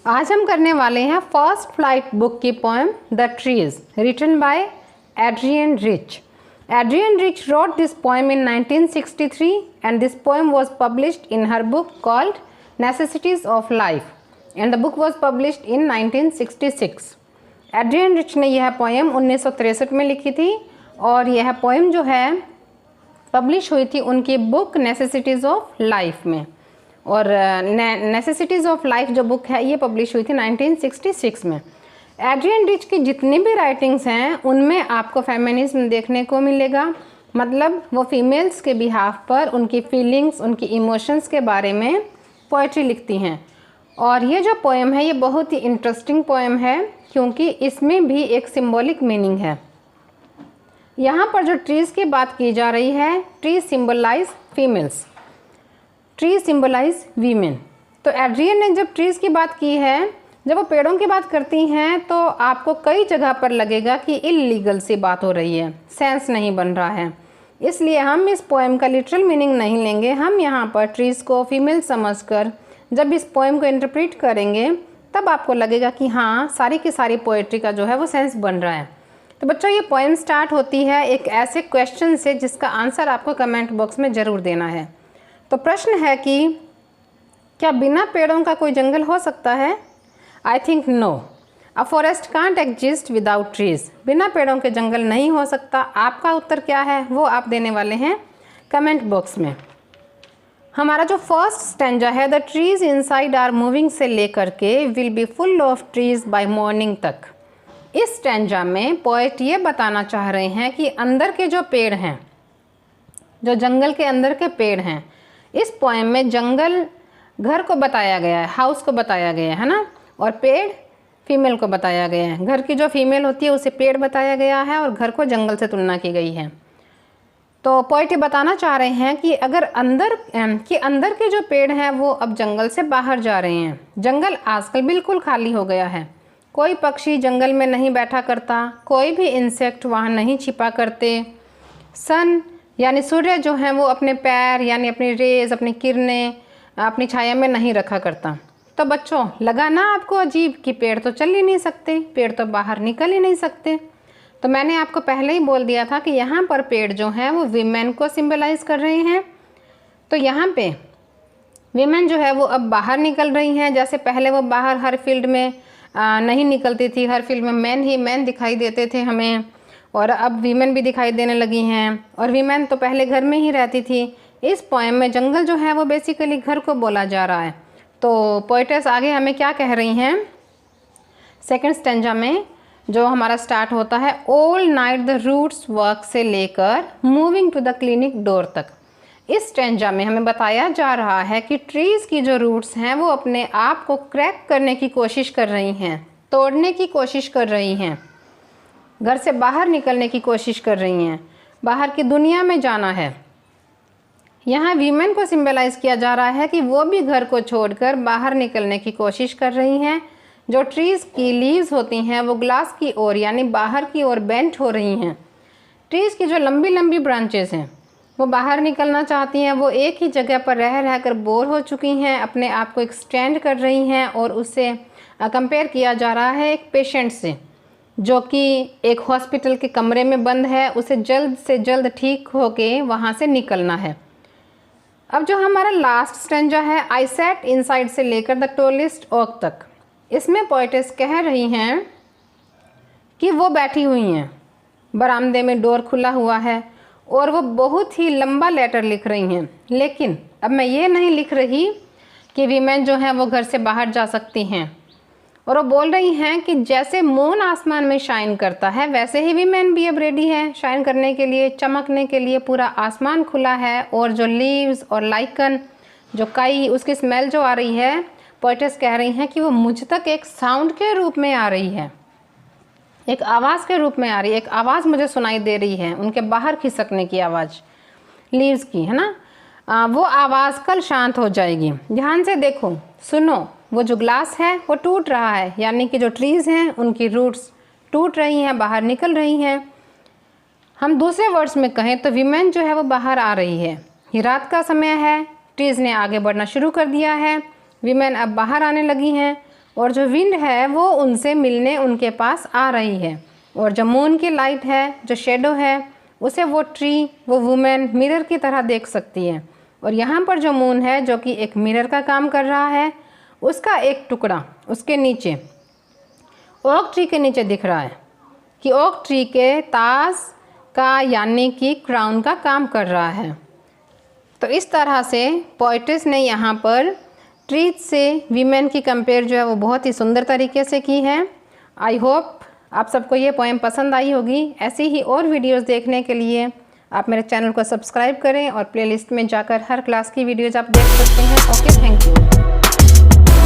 आज हम करने वाले हैं फर्स्ट फ्लाइट बुक की poem the trees, written by Adrienne Rich. Adrienne Rich wrote this poem in 1963 and this poem was published in her book called Necessities of Life and the book was published in 1966. Adrienne Rich ने यह poem 1963 में लिखी थी और यह poem जो है publish हुई थी उनकी बुक नेसेसिटीज़ ऑफ लाइफ में. और नेसेसिटीज़ ऑफ लाइफ जो बुक है ये पब्लिश हुई थी 1966 में. एड्रियन रिच की जितनी भी राइटिंग्स हैं उनमें आपको फेमिनिज्म देखने को मिलेगा. मतलब वो फीमेल्स के बिहाफ पर उनकी फीलिंग्स, उनकी इमोशंस के बारे में पोइट्री लिखती हैं. और ये जो पोएम है ये बहुत ही इंटरेस्टिंग पोएम है क्योंकि इसमें भी एक सिंबॉलिक मीनिंग है. यहाँ पर जो ट्रीज़ की बात की जा रही है, tree symbolize females, tree symbolize women. तो एड्रियन ने जब ट्रीज़ की बात की है, जब वो पेड़ों की बात करती हैं तो आपको कई जगह पर लगेगा कि इल्लीगल सी बात हो रही है, सेंस नहीं बन रहा है. इसलिए हम इस पोएम का लिटरल मीनिंग नहीं लेंगे. हम यहाँ पर ट्रीज़ को फीमेल समझकर जब इस पोएम को इंटरप्रेट करेंगे तब आपको लगेगा कि हाँ, सारी की सारी पोएट्री का जो है वो सेंस बन रहा है. तो बच्चों, ये पोएम स्टार्ट होती है एक ऐसे क्वेश्चन से जिसका आंसर आपको कमेंट बॉक्स में ज़रूर देना है. तो प्रश्न है कि क्या बिना पेड़ों का कोई जंगल हो सकता है? I think no. A forest can't exist without trees. बिना पेड़ों के जंगल नहीं हो सकता. आपका उत्तर क्या है वो आप देने वाले हैं कमेंट बॉक्स में. हमारा जो फर्स्ट स्टैंजा है, the trees inside are moving से लेकर के will be full of trees by morning तक. इस स्टैंजा में पोएट ये बताना चाह रहे हैं कि अंदर के जो पेड़ हैं, जो जंगल के अंदर के पेड़ हैं, इस पोएम में जंगल घर को बताया गया है, हाउस को बताया गया है ना, और पेड़ फीमेल को बताया गया है. घर की जो फीमेल होती है उसे पेड़ बताया गया है और घर को जंगल से तुलना की गई है. तो पोएट ये बताना चाह रहे हैं कि अगर अंदर के जो पेड़ हैं वो अब जंगल से बाहर जा रहे हैं. जंगल आजकल बिल्कुल खाली हो गया है. कोई पक्षी जंगल में नहीं बैठा करता, कोई भी इंसेक्ट वहाँ नहीं छिपा करते. सन यानी सूर्य जो है वो अपने पैर यानी अपनी रेज, अपनी किरणें अपनी छाया में नहीं रखा करता. तो बच्चों, लगा ना आपको अजीब कि पेड़ तो चल ही नहीं सकते, पेड़ तो बाहर निकल ही नहीं सकते. तो मैंने आपको पहले ही बोल दिया था कि यहाँ पर पेड़ जो हैं वो वीमेन को सिंबलाइज कर रहे हैं. तो यहाँ पे वीमेन जो है वो अब बाहर निकल रही हैं. जैसे पहले वो बाहर हर फील्ड में नहीं निकलती थी, हर फील्ड में मैन ही मैन दिखाई देते थे हमें, और अब वीमेन भी दिखाई देने लगी हैं. और वीमेन तो पहले घर में ही रहती थी. इस पोएम में जंगल जो है वो बेसिकली घर को बोला जा रहा है. तो पोएटेस आगे हमें क्या कह रही हैं, सेकंड स्टैंजा में जो हमारा स्टार्ट होता है, all night the roots work से लेकर moving to the clinic door तक. इस स्टैंजा में हमें बताया जा रहा है कि ट्रीज़ की जो रूट्स हैं वो अपने आप को क्रैक करने की कोशिश कर रही हैं, तोड़ने की कोशिश कर रही हैं, घर से बाहर निकलने की कोशिश कर रही हैं, बाहर की दुनिया में जाना है. यहाँ वीमेन को सिंबलाइज किया जा रहा है कि वो भी घर को छोड़कर बाहर निकलने की कोशिश कर रही हैं. जो ट्रीज़ की लीव्स होती हैं वो ग्लास की ओर यानी बाहर की ओर बेंट हो रही हैं. ट्रीज़ की जो लंबी लंबी ब्रांचेस हैं वो बाहर निकलना चाहती हैं. वो एक ही जगह पर रह रह कर बोर हो चुकी हैं, अपने आप को एक्सटेंड कर रही हैं. और उससे कंपेयर किया जा रहा है एक पेशेंट से जो कि एक हॉस्पिटल के कमरे में बंद है. उसे जल्द से जल्द ठीक होके वहाँ से निकलना है. अब जो हमारा लास्ट स्टैंजा है, आई सेट इनसाइड से लेकर द टॉलेस्ट ओक तक, इसमें पोएटेस कह रही हैं कि वो बैठी हुई हैं, बरामदे में डोर खुला हुआ है और वो बहुत ही लंबा लेटर लिख रही हैं. लेकिन अब मैं ये नहीं लिख रही कि वीमेन जो हैं वो घर से बाहर जा सकती हैं. और वो बोल रही हैं कि जैसे मून आसमान में शाइन करता है वैसे ही वीमेन भी अब रेडी है शाइन करने के लिए, चमकने के लिए. पूरा आसमान खुला है और जो लीव्स और लाइकन, जो काई, उसकी स्मेल जो आ रही है, पोएटेस कह रही हैं कि वो मुझ तक एक साउंड के रूप में आ रही है, एक आवाज़ के रूप में आ रही है. एक आवाज़ मुझे सुनाई दे रही है, उनके बाहर खिसकने की आवाज़ लीव्स की, है ना. वो आवाज़ कल शांत हो जाएगी. ध्यान से देखो, सुनो, वो जो ग्लास है वो टूट रहा है, यानी कि जो ट्रीज़ हैं उनकी रूट्स टूट रही हैं, बाहर निकल रही हैं. हम दूसरे वर्ड्स में कहें तो वीमेन जो है वो बाहर आ रही है. ये रात का समय है, ट्रीज़ ने आगे बढ़ना शुरू कर दिया है, वीमेन अब बाहर आने लगी हैं. और जो विंड है वो उनसे मिलने उनके पास आ रही है। और जो मून की लाइट है, जो शेडो है, उसे वो ट्री, वो वुमेन मिरर की तरह देख सकती है। और यहाँ पर जो मून है जो कि एक मिरर का काम कर रहा है, उसका एक टुकड़ा उसके नीचे ओक ट्री के नीचे दिख रहा है कि ओक ट्री के ताज का यानी कि क्राउन का काम कर रहा है। तो इस तरह से पोइट्रेस ने यहाँ पर ट्रीज से वीमेन की कंपेयर जो है वो बहुत ही सुंदर तरीके से की है। आई होप आप सबको ये पोएम पसंद आई होगी। ऐसी ही और वीडियोस देखने के लिए आप मेरे चैनल को सब्सक्राइब करें और प्लेलिस्ट में जाकर हर क्लास की वीडियोज़ आप देख सकते हैं। Okay, thank you.